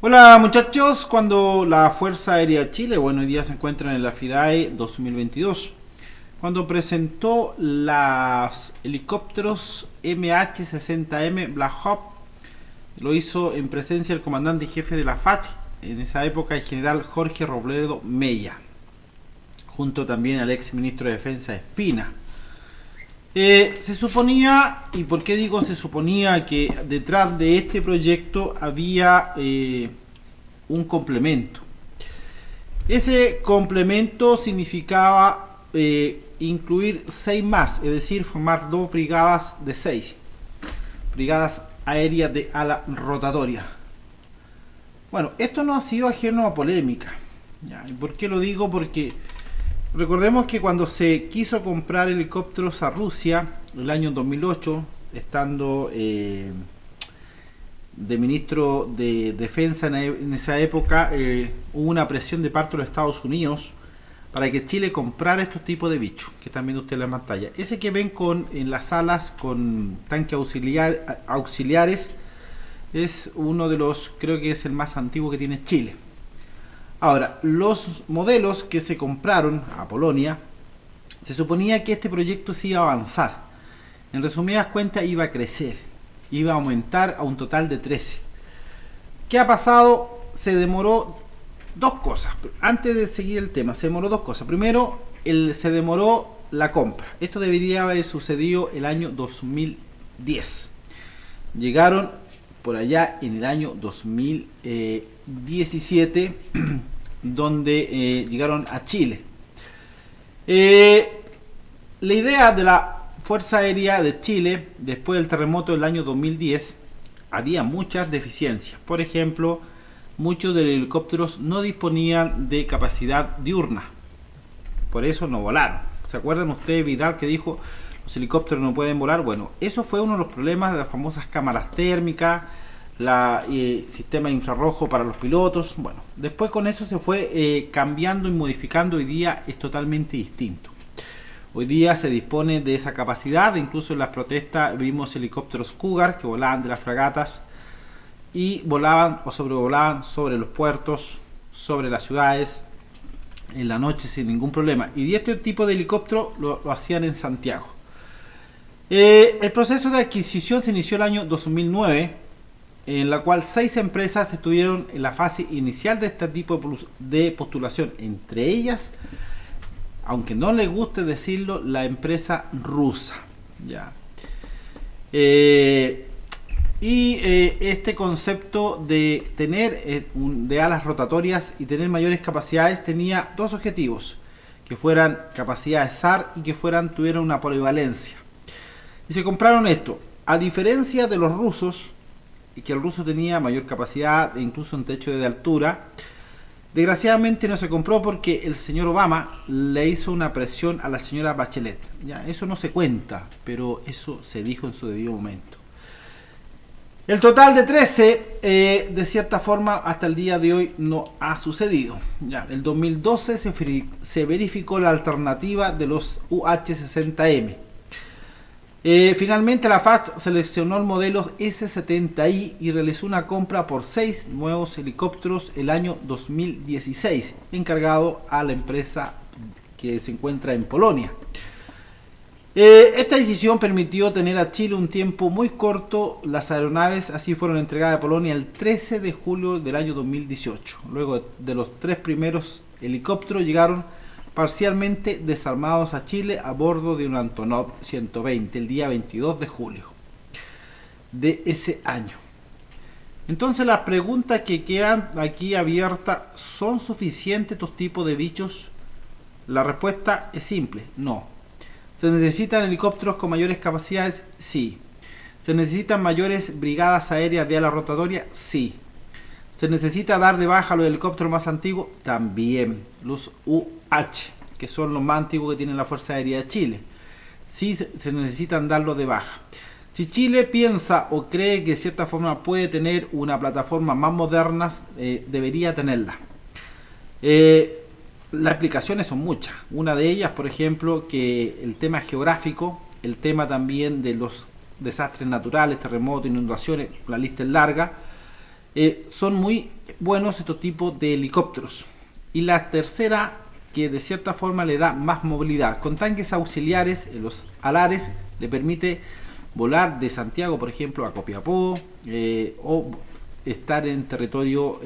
Hola muchachos, cuando la Fuerza Aérea Chile, bueno, hoy día se encuentra en la FIDAE 2022, cuando presentó los helicópteros MH-60M Black Hawk, lo hizo en presencia del comandante y jefe de la FACH, en esa época el general Jorge Robledo Mella, junto también al ex ministro de Defensa Espina. Se suponía, y por qué digo se suponía, que detrás de este proyecto había un complemento. Ese complemento significaba incluir 6 más, es decir, formar 2 brigadas de 6, brigadas aéreas de ala rotatoria. Bueno, esto no ha sido ajeno a polémica. ¿Ya? ¿Y por qué lo digo? Porque recordemos que cuando se quiso comprar helicópteros a Rusia, en el año 2008, estando de ministro de Defensa en esa época, hubo una presión de parte de los Estados Unidos para que Chile comprara estos tipos de bichos, que están viendo ustedes en la pantalla. Ese que ven en las alas con tanques auxiliares es uno de los, creo que es el más antiguo que tiene Chile. Ahora, los modelos que se compraron a Polonia, se suponía que este proyecto se iba a avanzar. En resumidas cuentas, iba a crecer, iba a aumentar a un total de 13. ¿Qué ha pasado? Se demoró dos cosas. Antes de seguir el tema, se demoró dos cosas. Primero, se demoró la compra. Esto debería haber sucedido el año 2010. Llegaron por allá en el año 2017, donde llegaron a Chile. La idea de la Fuerza Aérea de Chile, después del terremoto del año 2010, había muchas deficiencias. Por ejemplo, muchos de los helicópteros no disponían de capacidad diurna. Por eso no volaron. ¿Se acuerdan ustedes, Vidal, que dijo los helicópteros no pueden volar? Bueno, eso fue uno de los problemas de las famosas cámaras térmicas, sistema infrarrojo para los pilotos. Bueno, después con eso se fue cambiando y modificando. Hoy día es totalmente distinto. Hoy día se dispone de esa capacidad. Incluso en las protestas vimos helicópteros Cougar que volaban de las fragatas y volaban o sobrevolaban sobre los puertos, sobre las ciudades en la noche sin ningún problema. Y este tipo de helicóptero lo hacían en Santiago. El proceso de adquisición se inició el año 2009, en la cual 6 empresas estuvieron en la fase inicial de este tipo de postulación, entre ellas, aunque no les guste decirlo, la empresa rusa. ¿Ya? Este concepto de tener de alas rotatorias y tener mayores capacidades tenía dos objetivos: que fueran capacidades SAR y que tuvieran una polivalencia. Y se compraron esto. A diferencia de los rusos, que el ruso tenía mayor capacidad e incluso un techo de altura, desgraciadamente no se compró porque el señor Obama le hizo una presión a la señora Bachelet. Ya, eso no se cuenta, pero eso se dijo en su debido momento. El total de 13, de cierta forma, hasta el día de hoy no ha sucedido. Ya, el 2012 se verificó la alternativa de los UH-60M. Finalmente la FACH seleccionó el modelo S-70i y realizó una compra por 6 nuevos helicópteros el año 2016, encargado a la empresa que se encuentra en Polonia. Esta decisión permitió tener a Chile un tiempo muy corto. Las aeronaves así fueron entregadas a Polonia el 13 de julio del año 2018. Luego de los 3 primeros helicópteros llegaron parcialmente desarmados a Chile a bordo de un Antonov 120 el día 22 de julio de ese año. Entonces las preguntas que quedan aquí abiertas: ¿son suficientes estos tipos de bichos? La respuesta es simple: no. ¿Se necesitan helicópteros con mayores capacidades? Sí. ¿Se necesitan mayores brigadas aéreas de ala rotatoria? Sí. ¿Se necesita dar de baja a los helicópteros más antiguos? También. Los UH, que son los más antiguos que tiene la Fuerza Aérea de Chile. Sí, se necesitan darlos de baja. Si Chile piensa o cree que de cierta forma puede tener una plataforma más moderna, debería tenerla. Las explicaciones son muchas. Una de ellas, por ejemplo, que el tema geográfico, el tema también de los desastres naturales, terremotos, inundaciones, la lista es larga. Son muy buenos estos tipos de helicópteros. Y la tercera, que de cierta forma le da más movilidad. Con tanques auxiliares en los alares le permite volar de Santiago, por ejemplo, a Copiapó, o estar en territorio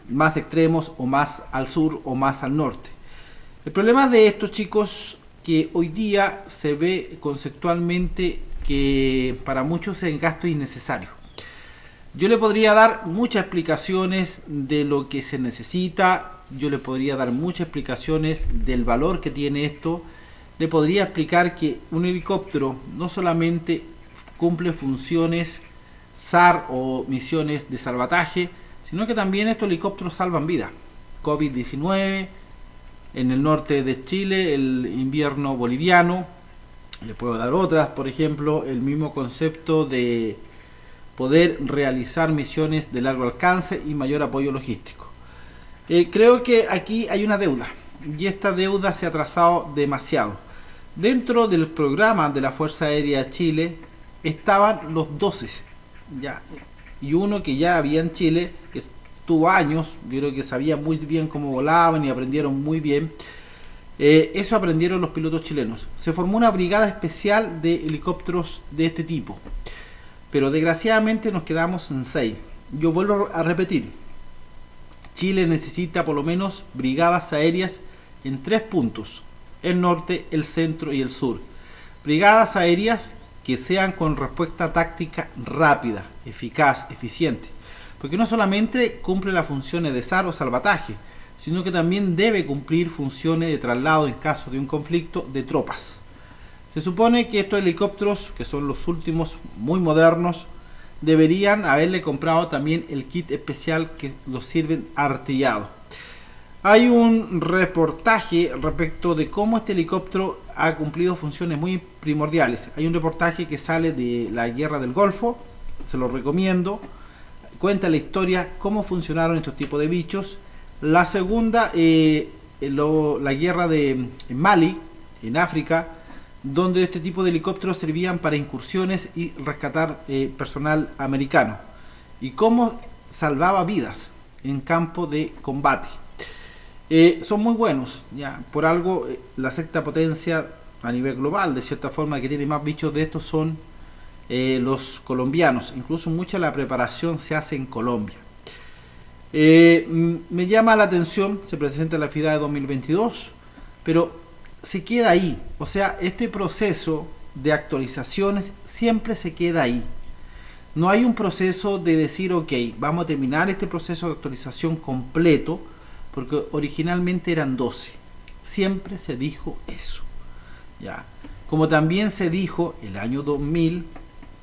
más extremos, o más al sur o más al norte. El problema de estos, chicos, que hoy día se ve conceptualmente que para muchos es gasto innecesario. Yo le podría dar muchas explicaciones de lo que se necesita, yo le podría dar muchas explicaciones del valor que tiene esto, le podría explicar que un helicóptero no solamente cumple funciones SAR o misiones de salvataje, sino que también estos helicópteros salvan vidas. COVID-19, en el norte de Chile, el invierno boliviano, le puedo dar otras, por ejemplo, el mismo concepto de poder realizar misiones de largo alcance y mayor apoyo logístico. Creo que aquí hay una deuda, y esta deuda se ha atrasado demasiado. Dentro del programa de la Fuerza Aérea de Chile estaban los 12, ya, y uno que ya había en Chile, que estuvo años, yo creo que sabía muy bien cómo volaban y aprendieron muy bien. Eso aprendieron los pilotos chilenos. Se formó una brigada especial de helicópteros de este tipo, pero desgraciadamente nos quedamos en 6. Yo vuelvo a repetir, Chile necesita por lo menos brigadas aéreas en 3 puntos: el norte, el centro y el sur. Brigadas aéreas que sean con respuesta táctica rápida, eficaz, eficiente, porque no solamente cumple las funciones de SAR o salvataje, sino que también debe cumplir funciones de traslado en caso de un conflicto de tropas. Se supone que estos helicópteros, que son los últimos, muy modernos, deberían haberle comprado también el kit especial que los sirven artillado. Hay un reportaje respecto de cómo este helicóptero ha cumplido funciones muy primordiales. Hay un reportaje que sale de la guerra del Golfo, se lo recomiendo. Cuenta la historia, cómo funcionaron estos tipos de bichos. La segunda, la guerra de Mali, en África, donde este tipo de helicópteros servían para incursiones y rescatar personal americano, y cómo salvaba vidas en campo de combate. Son muy buenos, ya por algo la sexta potencia a nivel global, de cierta forma, que tiene más bichos de estos son los colombianos. Incluso mucha de la preparación se hace en Colombia. Me llama la atención, se presenta la FIDA de 2022, pero se queda ahí. O sea, este proceso de actualizaciones siempre se queda ahí. No hay un proceso de decir, ok, vamos a terminar este proceso de actualización completo, porque originalmente eran 12. Siempre se dijo eso, ya. Como también se dijo el año 2000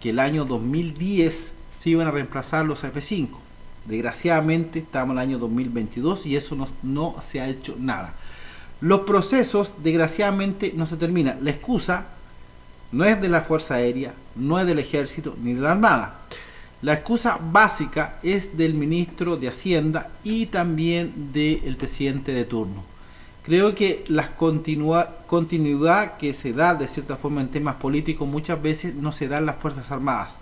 que el año 2010 se iban a reemplazar los F5. Desgraciadamente estamos en el año 2022 y eso no se ha hecho nada. Los procesos desgraciadamente no se terminan. La excusa no es de la Fuerza Aérea, no es del Ejército ni de la Armada. La excusa básica es del ministro de Hacienda y también del presidente de turno. Creo que la continuidad que se da de cierta forma en temas políticos muchas veces no se da en las Fuerzas Armadas.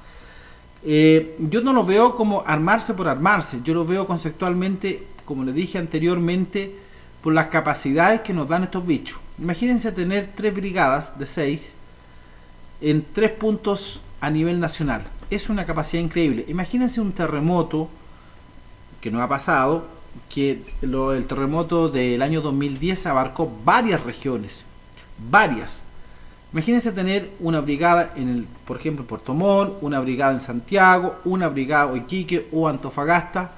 Yo no lo veo como armarse por armarse, yo lo veo conceptualmente, como le dije anteriormente, por las capacidades que nos dan estos bichos. Imagínense tener 3 brigadas de 6 en 3 puntos a nivel nacional. Es una capacidad increíble. Imagínense un terremoto que no ha pasado, que el terremoto del año 2010 abarcó varias regiones, varias. Imagínense tener una brigada por ejemplo, en Puerto Montt, una brigada en Santiago, una brigada en Iquique o Antofagasta.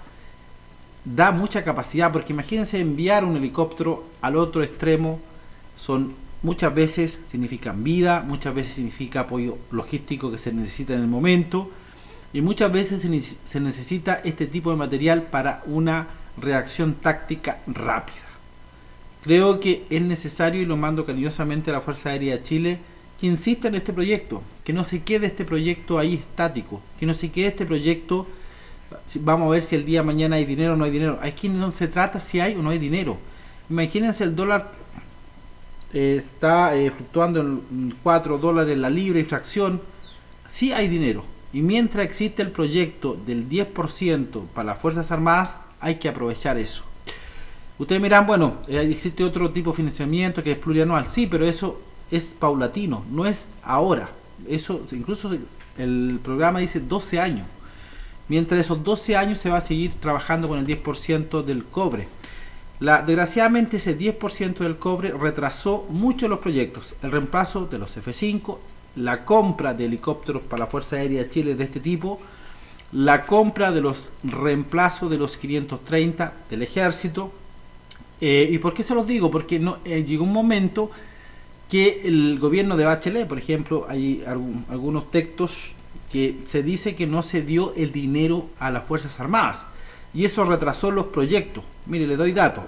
Da mucha capacidad, porque imagínense enviar un helicóptero al otro extremo. Muchas veces significan vida, muchas veces significa apoyo logístico que se necesita en el momento, y muchas veces se necesita este tipo de material para una reacción táctica rápida. Creo que es necesario, y lo mando cariñosamente a la Fuerza Aérea de Chile, que insista en este proyecto, que no se quede este proyecto ahí estático, que no se quede este proyecto, vamos a ver si el día de mañana hay dinero o no hay dinero. Aquí no se trata si hay o no hay dinero. Imagínense, el dólar está fluctuando en $4 la libra y fracción. Sí hay dinero, Y mientras existe el proyecto del 10% para las Fuerzas Armadas, hay que aprovechar eso. Ustedes miran, bueno, existe otro tipo de financiamiento que es plurianual, sí, pero eso es paulatino, no es ahora. Eso, incluso el programa dice 12 años. Mientras esos 12 años se va a seguir trabajando con el 10% del cobre. Desgraciadamente ese 10% del cobre retrasó mucho los proyectos. El reemplazo de los F-5, la compra de helicópteros para la Fuerza Aérea de Chile de este tipo, la compra de los reemplazos de los 530 del Ejército. ¿Y por qué se los digo? Porque llegó un momento que el gobierno de Bachelet, por ejemplo, hay algunos textos que se dice que no se dio el dinero a las Fuerzas Armadas y eso retrasó los proyectos. Mire, le doy datos.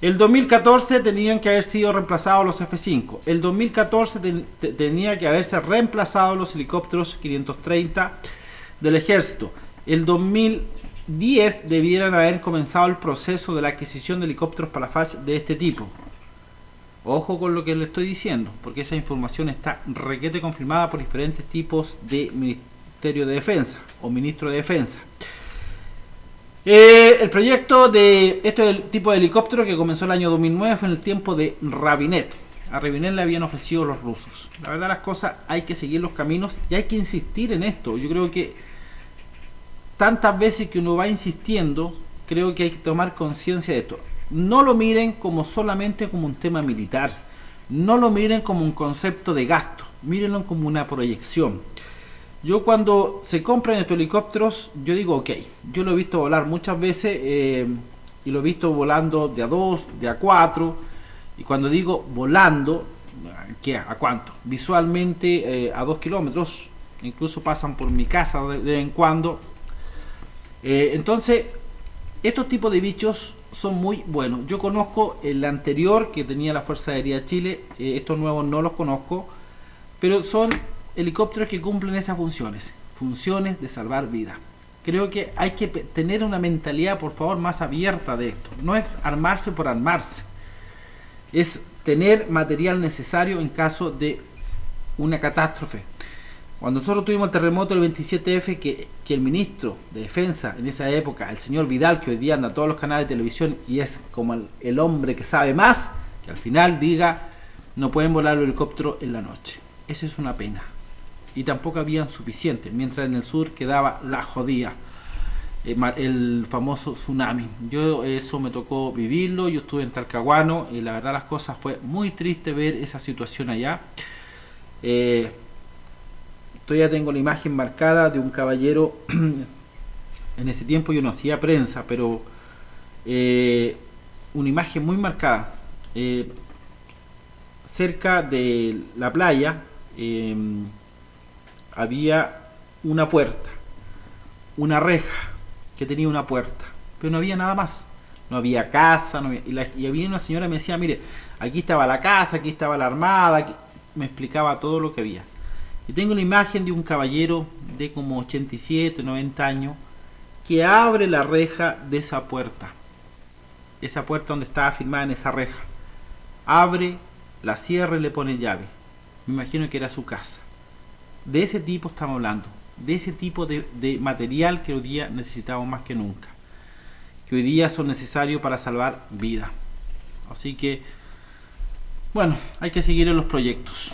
El 2014 tenían que haber sido reemplazados los F-5. El 2014 tenía que haberse reemplazado los helicópteros 530 del Ejército. El 2010 debieran haber comenzado el proceso de la adquisición de helicópteros para la FACH de este tipo. Ojo con lo que le estoy diciendo, porque esa información está requete confirmada por diferentes tipos de Ministerio de Defensa o Ministro de Defensa. El proyecto de esto es el tipo de helicóptero que comenzó el año 2009, fue en el tiempo de Rabinet. A Rabinet le habían ofrecido los rusos. La verdad, las cosas, hay que seguir los caminos y hay que insistir en esto. Yo creo que tantas veces que uno va insistiendo, creo que hay que tomar conciencia de esto. No lo miren como solamente como un tema militar, no lo miren como un concepto de gasto, mírenlo como una proyección. Yo cuando se compran estos helicópteros, yo digo, ok, yo lo he visto volar muchas veces y lo he visto volando de a 2, de a 4, y cuando digo volando, ¿qué? ¿A cuánto? Visualmente a 2 kilómetros, incluso pasan por mi casa de vez en cuando. Entonces, estos tipos de bichos son muy buenos. Yo conozco el anterior que tenía la Fuerza Aérea de Chile, estos nuevos no los conozco, pero son helicópteros que cumplen esas funciones de salvar vidas. Creo que hay que tener una mentalidad, por favor, más abierta de esto. No es armarse por armarse, es tener material necesario en caso de una catástrofe. Cuando nosotros tuvimos el terremoto del 27F, que el ministro de Defensa en esa época, el señor Vidal, que hoy día anda a todos los canales de televisión y es como el hombre que sabe más, que al final diga, no pueden volar los helicópteros en la noche. Eso es una pena. Y tampoco habían suficientes, mientras en el sur quedaba la jodía, el famoso tsunami. Yo eso me tocó vivirlo, yo estuve en Talcahuano y la verdad las cosas fue muy triste ver esa situación allá. Todavía tengo la imagen marcada de un caballero, en ese tiempo yo no hacía prensa, pero una imagen muy marcada, cerca de la playa había una puerta, una reja que tenía una puerta, pero no había nada más, no había casa, no había, y había una señora que me decía, mire, aquí estaba la casa, aquí estaba la armada, aquí, me explicaba todo lo que había. Y tengo la imagen de un caballero de como 87, 90 años que abre la reja de esa puerta donde estaba firmada en esa reja, abre, la cierra y le pone llave. Me imagino que era su casa. De ese tipo estamos hablando, de ese tipo de material que hoy día necesitamos más que nunca, que hoy día son necesarios para salvar vidas. Así que, bueno, hay que seguir en los proyectos.